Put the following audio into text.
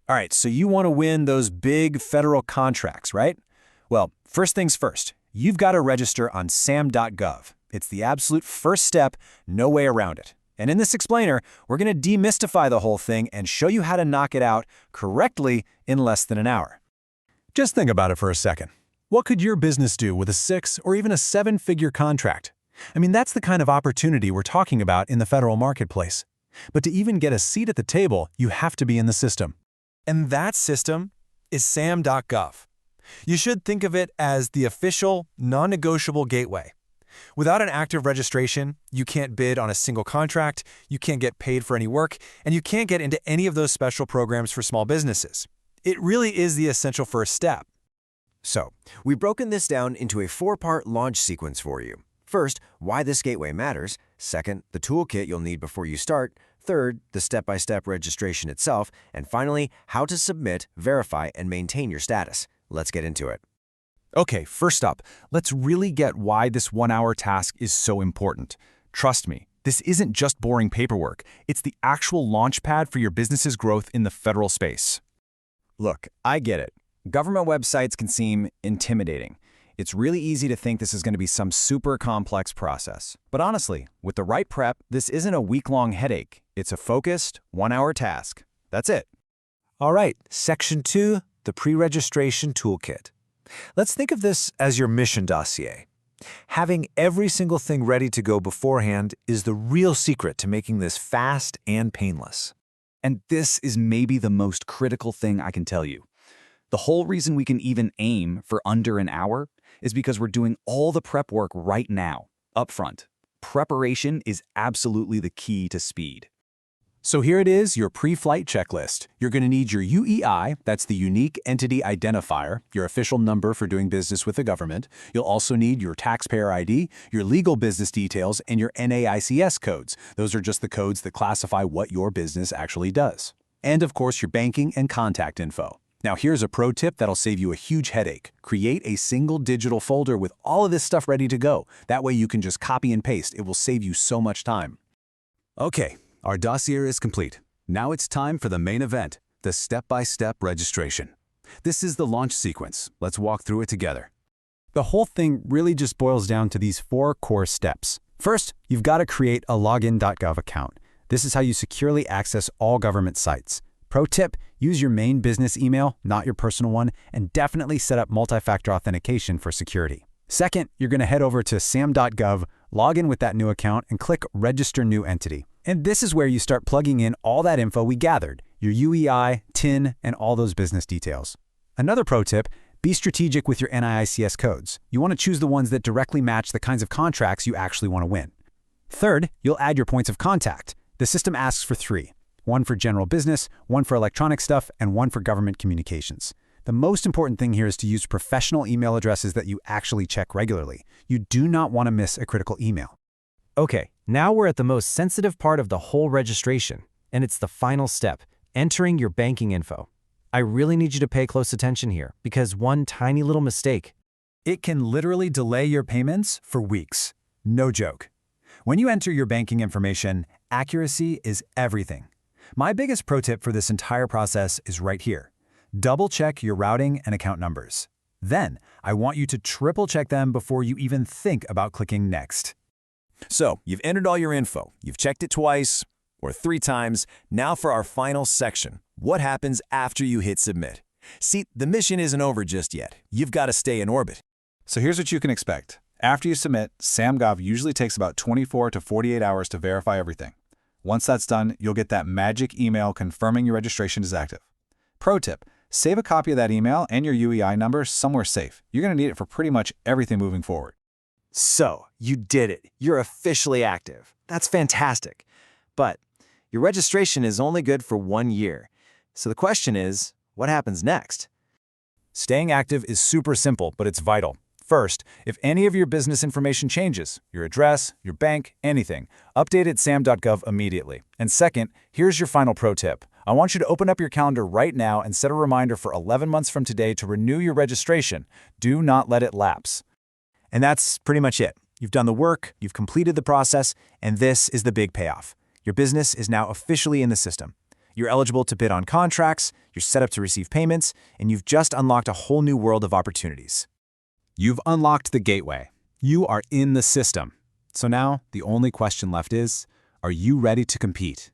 All right, so you want to win those big federal contracts, right? Well, first things first, you've got to register on SAM.gov. It's the absolute first step, no way around it. And in this explainer, we're going to demystify the whole thing and show you how to knock it out correctly in less than an hour. Just think about it for a second. What could your business do with a 6 or even a 7-figure contract? I mean, that's the kind of opportunity we're talking about in the federal marketplace. But to even get a seat at the table, you have to be in the system. And that system is SAM.gov. You should think of it as the official, non-negotiable gateway. Without an active registration, you can't bid on a single contract, you can't get paid for any work, and you can't get into any of those special programs for small businesses. It really is the essential first step. So, we've broken this down into a 4-part launch sequence for you. First, why this gateway matters. Second, the toolkit you'll need before you start. Third, the step-by-step registration itself. And finally, how to submit, verify, and maintain your status. Let's get into it. Okay, first up, let's really get why this 1-hour task is so important. Trust me, this isn't just boring paperwork. It's the actual launchpad for your business's growth in the federal space. Look, I get it. Government websites can seem intimidating. It's really easy to think this is going to be some super complex process. But honestly, with the right prep, this isn't a week-long headache. It's a focused, 1-hour task. That's it. All right, Section 2, the pre-registration toolkit. Let's think of this as your mission dossier. Having every single thing ready to go beforehand is the real secret to making this fast and painless. And this is maybe the most critical thing I can tell you. The whole reason we can even aim for under an hour is because we're doing all the prep work right now, up front. Preparation is absolutely the key to speed. So here it is, your pre-flight checklist. You're going to need your UEI, that's the Unique Entity Identifier, your official number for doing business with the government. You'll also need your taxpayer ID, your legal business details, and your NAICS codes. Those are just the codes that classify what your business actually does. And of course, your banking and contact info. Now here's a pro tip that'll save you a huge headache. Create a single digital folder with all of this stuff ready to go. That way you can just copy and paste. It will save you so much time. Okay, our dossier is complete. Now it's time for the main event, the step-by-step registration. This is the launch sequence. Let's walk through it together. The whole thing really just boils down to these 4 core steps. First, you've got to create a login.gov account. This is how you securely access all government sites. Pro tip, use your main business email, not your personal one, and definitely set up multi-factor authentication for security. Second, you're going to head over to SAM.gov, log in with that new account, and click Register New Entity. And this is where you start plugging in all that info we gathered, your UEI, TIN, and all those business details. Another pro tip, be strategic with your NAICS codes. You want to choose the ones that directly match the kinds of contracts you actually want to win. Third, you'll add your points of contact. The system asks for 3. 1 for general business, 1 for electronic stuff, and 1 for government communications. The most important thing here is to use professional email addresses that you actually check regularly. You do not want to miss a critical email. Okay, now we're at the most sensitive part of the whole registration, and it's the final step, entering your banking info. I really need you to pay close attention here, because one tiny little mistake. It can literally delay your payments for weeks. No joke. When you enter your banking information, accuracy is everything. My biggest pro tip for this entire process is right here. Double-check your routing and account numbers. Then, I want you to triple-check them before you even think about clicking Next. So, you've entered all your info. You've checked it twice or 3 times. Now for our final section. What happens after you hit Submit? See, the mission isn't over just yet. You've got to stay in orbit. So here's what you can expect. After you submit, SAM.gov usually takes about 24 to 48 hours to verify everything. Once that's done, you'll get that magic email confirming your registration is active. Pro tip, save a copy of that email and your UEI number somewhere safe. You're going to need it for pretty much everything moving forward. So, you did it. You're officially active. That's fantastic. But your registration is only good for 1 year. So the question is, what happens next? Staying active is super simple, but it's vital. First, if any of your business information changes, your address, your bank, anything, update at SAM.gov immediately. And second, here's your final pro tip. I want you to open up your calendar right now and set a reminder for 11 months from today to renew your registration. Do not let it lapse. And that's pretty much it. You've done the work, you've completed the process, and this is the big payoff. Your business is now officially in the system. You're eligible to bid on contracts, you're set up to receive payments, and you've just unlocked a whole new world of opportunities. You've unlocked the gateway. You are in the system. So now, the only question left is, are you ready to compete?